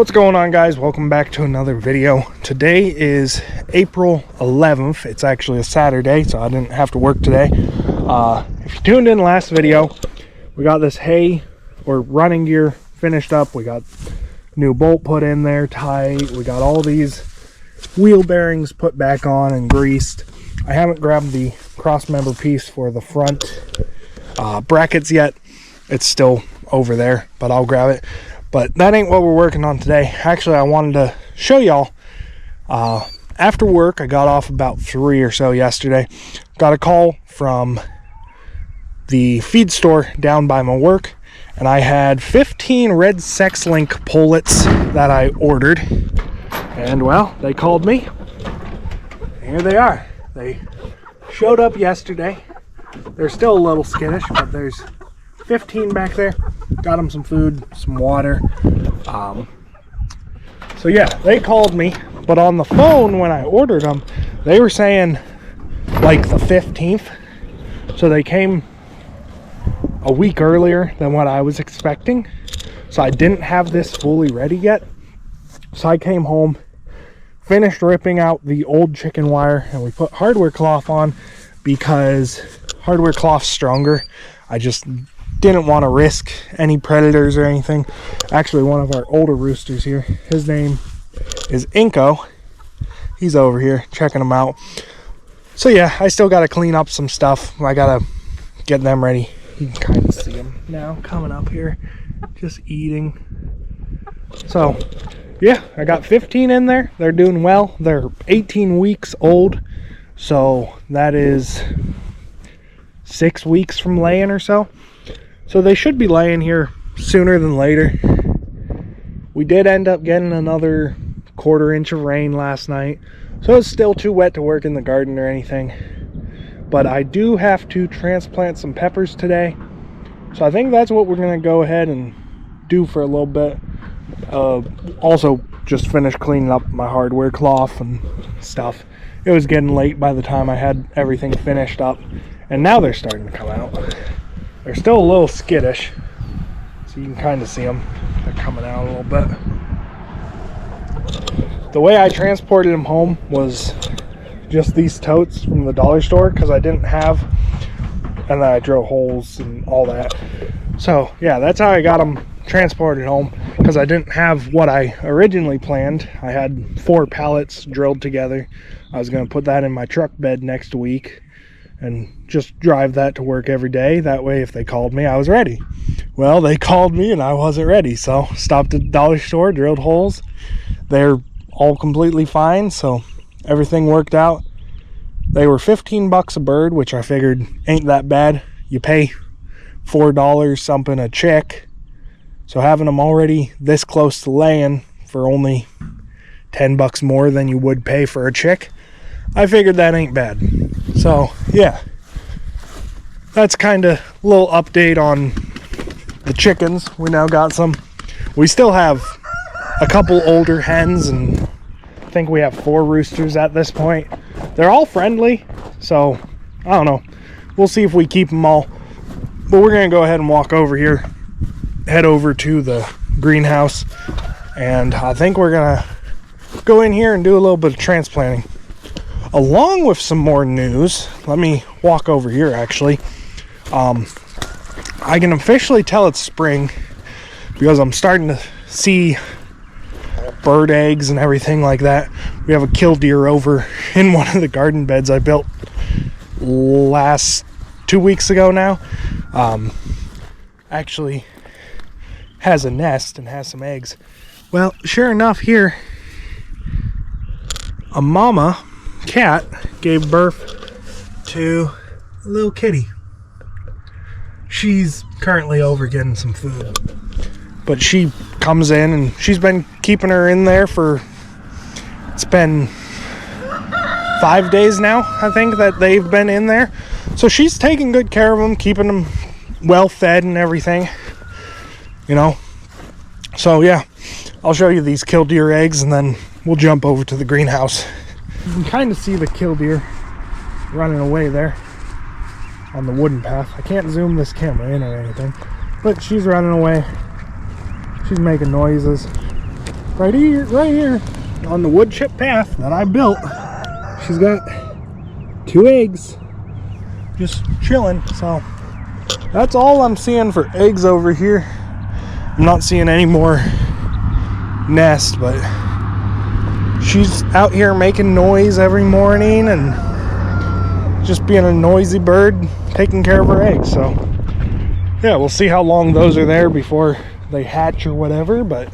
What's going on, guys? Welcome back to another video. Today is April 11th. It's actually a Saturday, so I didn't have to work today. If you tuned in last video, we got this hay or running gear finished up. We got new bolt put in there, tight. We got all these wheel bearings put back on and greased. I haven't grabbed the cross member piece for the front brackets yet. It's still over there, but I'll grab it. But that ain't what we're working on today. Actually, I wanted to show y'all. After work, I got off about 3 or so yesterday. Got a call from the feed store down by my work, and I had 15 red sex link pullets that I ordered. And well, they called me. Here they are. They showed up yesterday. They're still a little skittish, but there's 15 back there. Got them some food, some water. So yeah, they called me, but on the phone when I ordered them, they were saying like the 15th. So they came a week earlier than what I was expecting. So I didn't have this fully ready yet. So I came home, finished ripping out the old chicken wire, and we put hardware cloth on because hardware cloth's stronger. I just didn't want to risk any predators or anything. Actually, one of our older roosters here, his name is Inko. He's over here checking them out. So yeah, I still got to clean up some stuff. I got to get them ready. You can kind of see them now coming up here, just eating. So yeah, I got 15 in there. They're doing well. They're 18 weeks old. So that is 6 weeks from laying or so. So they should be laying here sooner than later. We did end up getting another 1/4 inch of rain last night. So it's still too wet to work in the garden or anything. But I do have to transplant some peppers today. So I think that's what we're going to go ahead and do for a little bit. Also just finished cleaning up my hardware cloth and stuff. It was getting late by the time I had everything finished up. And now they're starting to come out. They're still a little skittish, so you can kind of see them. They're coming out a little bit. The way I transported them home was just these totes from the dollar store because I didn't have, and then I drilled holes and all that. So yeah, that's how I got them transported home, because I didn't have what I originally planned. I had 4 pallets drilled together. I was going to put that in my truck bed next week and just drive that to work every day. That way, if they called me, I was ready. Well, they called me and I wasn't ready. So stopped at the dollar store, drilled holes. They're all completely fine. So everything worked out. They were $15 a bird, which I figured ain't that bad. You pay $4 something a chick. So having them already this close to laying for only $10 more than you would pay for a chick, I figured that ain't bad. So yeah, that's kind of a little update on the chickens. We now got some. We still have a couple older hens, and I think we have 4 roosters at this point. They're all friendly, so I don't know. We'll see if we keep them all. But we're gonna go ahead and walk over here, head over to the greenhouse, and I think we're gonna go in here and do a little bit of transplanting. Along with some more news, let me walk over here actually. I can officially tell it's spring because I'm starting to see bird eggs and everything like that. We have a killdeer over in one of the garden beds I built 2 weeks ago now. Actually has a nest and has some eggs. Well, sure enough, here a mama cat gave birth to a little kitty. She's currently over getting some food, but she comes in and she's been keeping her in there for, it's been 5 days now, I think, that they've been in there. So she's taking good care of them, keeping them well fed and everything, you know. So yeah, I'll show you these killdeer eggs and then we'll jump over to the greenhouse. You can kind of see the killdeer running away there on the wooden path. I can't zoom this camera in or anything, but she's running away. She's making noises. right here on the wood chip path that I built. She's got 2 eggs just chilling. So that's all I'm seeing for eggs over here. I'm not seeing any more nests, but she's out here making noise every morning and just being a noisy bird, taking care of her eggs. So yeah, we'll see how long those are there before they hatch or whatever, but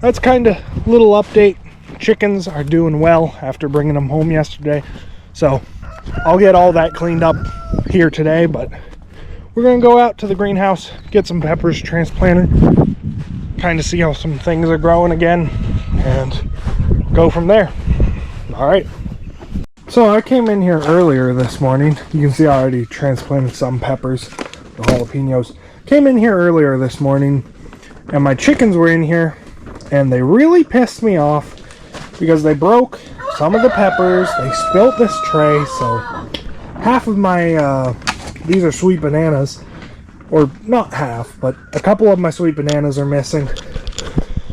that's kind of little update. Chickens are doing well after bringing them home yesterday, so I'll get all that cleaned up here today. But we're gonna go out to the greenhouse, get some peppers transplanted, kind of see how some things are growing again, and go from there. All right, so I came in here earlier this morning. You can see I already transplanted some peppers, the jalapenos. Came in here earlier this morning and my chickens were in here, and they really pissed me off because they broke some of the peppers. They spilt this tray, so half of my these are sweet bananas, or not half, but a couple of my sweet bananas are missing.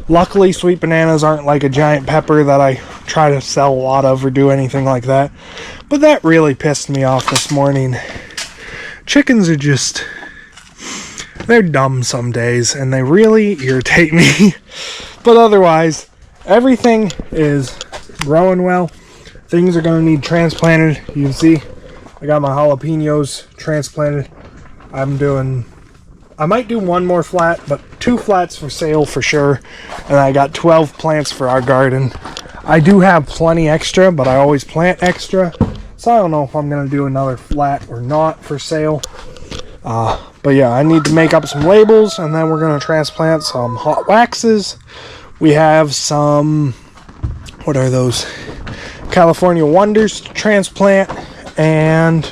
Luckily, sweet bananas aren't like a giant pepper that I try to sell a lot of or do anything like that, but that really pissed me off this morning. Chickens are just, they're dumb some days, and they really irritate me. But otherwise, everything is growing well. Things are going to need transplanted. You can see I got my jalapenos transplanted. I might do one more flat, but 2 flats for sale for sure. And I got 12 plants for our garden. I do have plenty extra, but I always plant extra. So I don't know if I'm going to do another flat or not for sale. But yeah, I need to make up some labels, and then we're going to transplant some hot waxes. We have some, what are those? California Wonders to transplant, and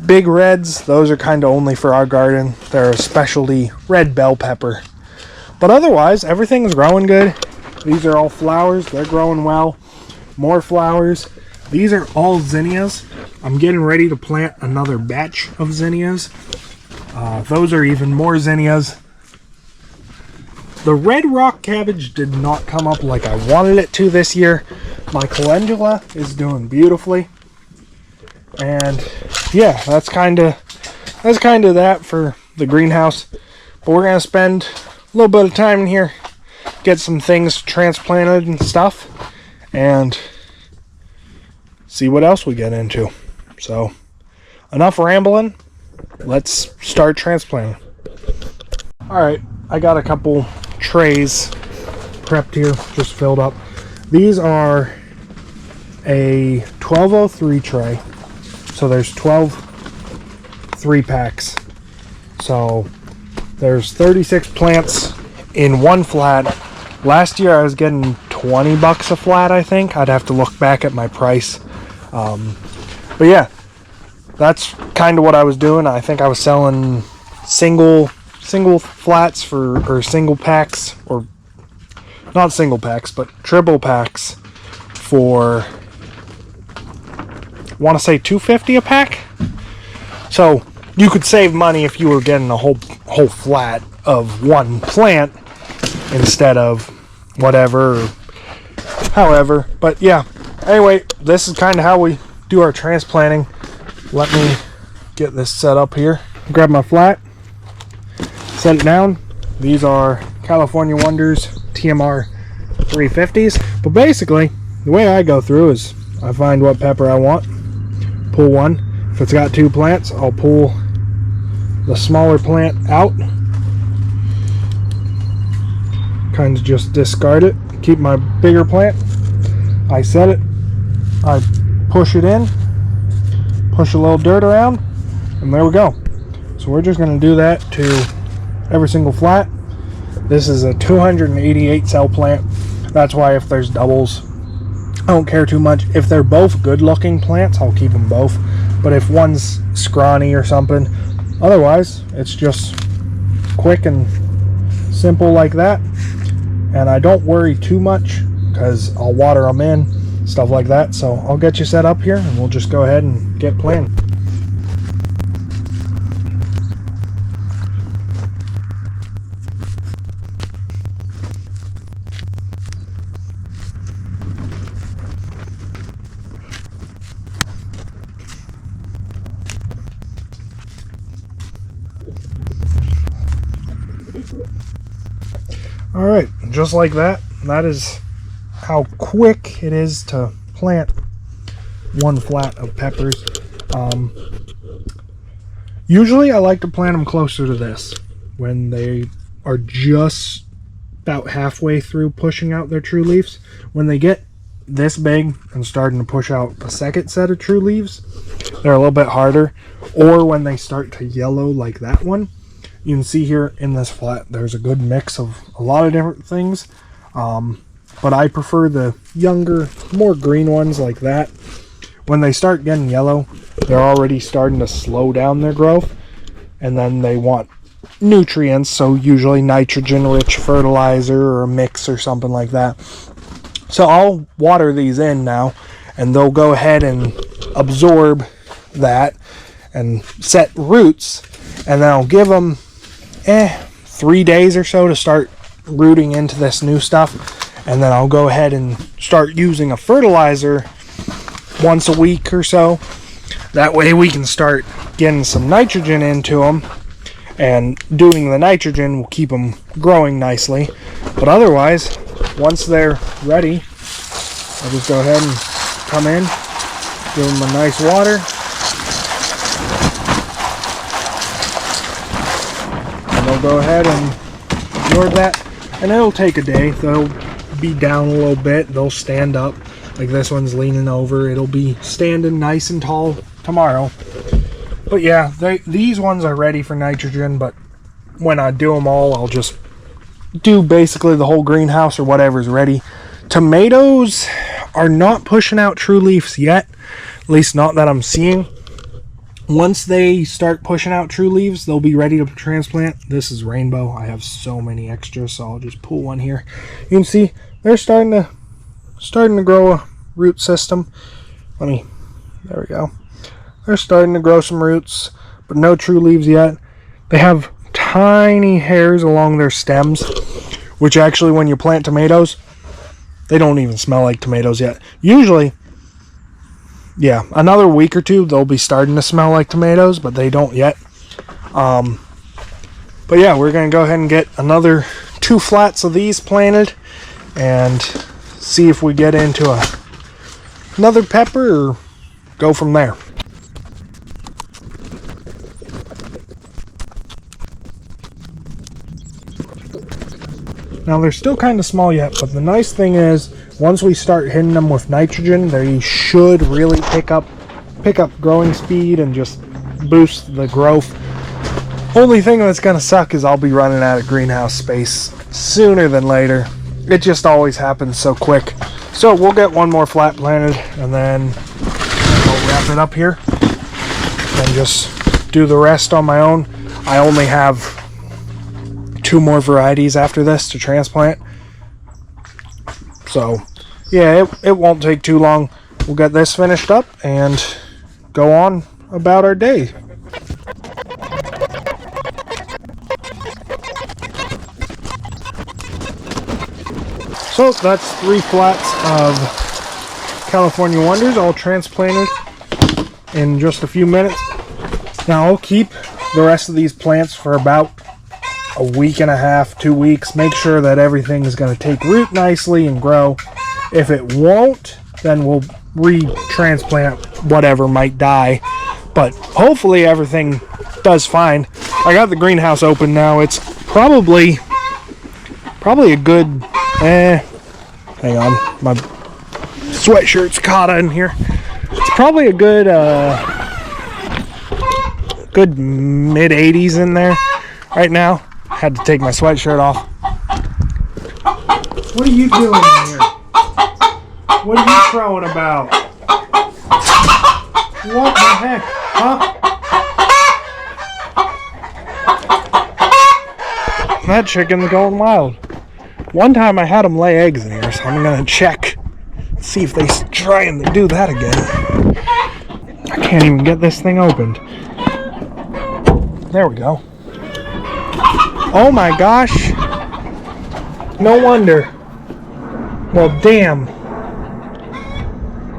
big reds. Those are kind of only for our garden. They're a specialty red bell pepper. But otherwise, everything's growing good. These are all flowers. They're growing well. More flowers. These are all zinnias. I'm getting ready to plant another batch of zinnias. Those are even more zinnias. The red rock cabbage did not come up like I wanted it to this year. My calendula is doing beautifully. And yeah, that's kind of that for the greenhouse. But we're going to spend a little bit of time in here, get some things transplanted and stuff, and see what else we get into. So, enough rambling. Let's start transplanting. Alright, I got a couple trays prepped here, just filled up. These are a 1203 tray. So there's 12 3-packs. So there's 36 plants in one flat. Last year I was getting $20 a flat, I think. I'd have to look back at my price. But yeah, that's kind of what I was doing. I think I was selling single flats or single packs, or not single packs, but triple packs for, I want to say $2.50 a pack. So you could save money if you were getting a whole flat of one plant instead of whatever, however. But yeah, anyway, this is kind of how we do our transplanting. Let me get this set up here. Grab my flat, set it down. These are California Wonders TMR 350s. But basically, the way I go through is I find what pepper I want, pull one. If it's got 2 plants, I'll pull the smaller plant out. Kind of just discard it. Keep my bigger plant. I set it. I push it in. Push a little dirt around. And there we go. So we're just going to do that to every single flat. This is a 288 cell plant. That's why if there's doubles, I don't care too much. If they're both good looking plants, I'll keep them both. But if one's scrawny or something, otherwise it's just quick and simple like that. And I don't worry too much because I'll water them in, stuff like that. So I'll get you set up here and we'll just go ahead and get planted. All right, just like that. That is how quick it is to plant one flat of peppers. Usually I like to plant them closer to this when they are just about halfway through pushing out their true leaves. When they get this big and starting to push out a second set of true leaves, they're a little bit harder. Or when they start to yellow like that one. You can see here in this flat there's a good mix of a lot of different things, but I prefer the younger, more green ones like that. When they start getting yellow, they're already starting to slow down their growth, and then they want nutrients, so usually nitrogen rich fertilizer or a mix or something like that. So I'll water these in now, and they'll go ahead and absorb that and set roots, and then I'll give them 3 days or so to start rooting into this new stuff, and then I'll go ahead and start using a fertilizer once a week or so. That way we can start getting some nitrogen into them, and doing the nitrogen will keep them growing nicely. But otherwise, once they're ready, I'll just go ahead and come in, give them a nice water, and they'll go ahead and absorb that, and it'll take a day. They'll be down a little bit, they'll stand up. Like this one's leaning over, it'll be standing nice and tall tomorrow. But yeah, these ones are ready for nitrogen, but when I do them all, I'll just do basically the whole greenhouse or whatever's ready. Tomatoes are not pushing out true leaves yet, at least not that I'm seeing. Once they start pushing out true leaves, they'll be ready to transplant. This is rainbow. I have so many extras, so I'll just pull one here. You can see they're starting to grow a root system. There we go. They're starting to grow some roots, but no true leaves yet. They have tiny hairs along their stems, which actually when you plant tomatoes, they don't even smell like tomatoes yet. Usually, yeah, another week or two, they'll be starting to smell like tomatoes, but they don't yet. But yeah, we're going to go ahead and get another 2 flats of these planted and see if we get into another pepper or go from there. Now they're still kind of small yet, but the nice thing is once we start hitting them with nitrogen, they should really pick up growing speed and just boost the growth. Only thing that's going to suck is I'll be running out of greenhouse space sooner than later. It just always happens so quick. So we'll get one more flat planted, and then I'll wrap it up here and just do the rest on my own. I only have 2 more varieties after this to transplant. So yeah, it won't take too long. We'll get this finished up and go on about our day. So that's 3 flats of California Wonders all transplanted in just a few minutes. Now I'll keep the rest of these plants for about a week and a half, 2 weeks. Make sure that everything is going to take root nicely and grow. If it won't, then we'll re-transplant whatever might die. But hopefully everything does fine. I got the greenhouse open now. It's probably a good, hang on, my sweatshirt's caught in here. It's probably a good mid 80s in there right now. Had to take my sweatshirt off. What are you doing in here? What are you throwing about? What the heck? Huh? That chicken's going wild. One time I had them lay eggs in here, so I'm going to check. See if they're trying to do that again. I can't even get this thing opened. There we go. Oh my gosh. No wonder. Well, damn.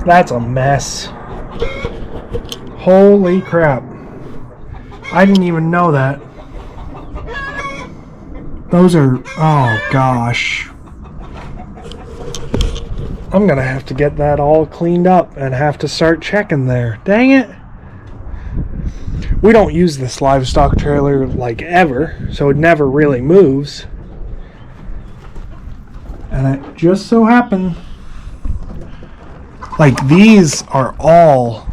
That's a mess. Holy crap. I didn't even know that. Those are, oh gosh. I'm gonna have to get that all cleaned up and have to start checking there. Dang it. We don't use this livestock trailer like ever, so it never really moves. And it just so happened, like these are all,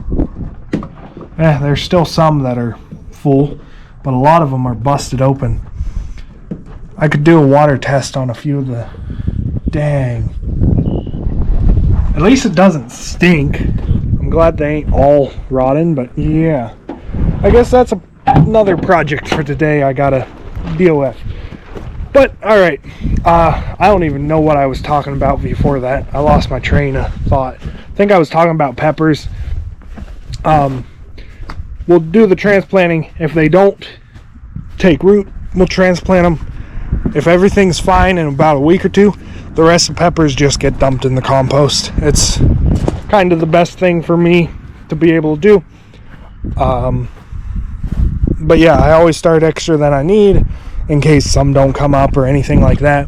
there's still some that are full, but a lot of them are busted open. I could do a water test on a few of the, dang. At least it doesn't stink. I'm glad they ain't all rotten, but yeah. I guess that's another project for today I gotta deal with. But, alright. I don't even know what I was talking about before that. I lost my train of thought. I think I was talking about peppers. We'll do the transplanting. If they don't take root, we'll transplant them. If everything's fine in about a week or two, the rest of the peppers just get dumped in the compost. It's kind of the best thing for me to be able to do. But yeah, I always start extra than I need in case some don't come up or anything like that.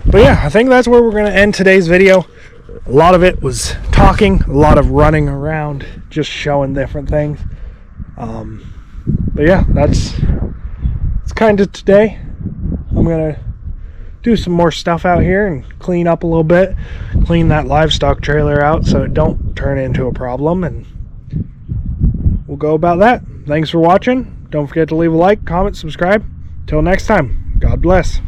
But yeah, I think that's where we're going to end today's video. A lot of it was talking, a lot of running around, just showing different things. But yeah, that's kind of today. I'm going to do some more stuff out here and clean up a little bit, clean that livestock trailer out so it don't turn into a problem, and we'll go about that. Thanks for watching. Don't forget to leave a like, comment, subscribe. Till next time, God bless.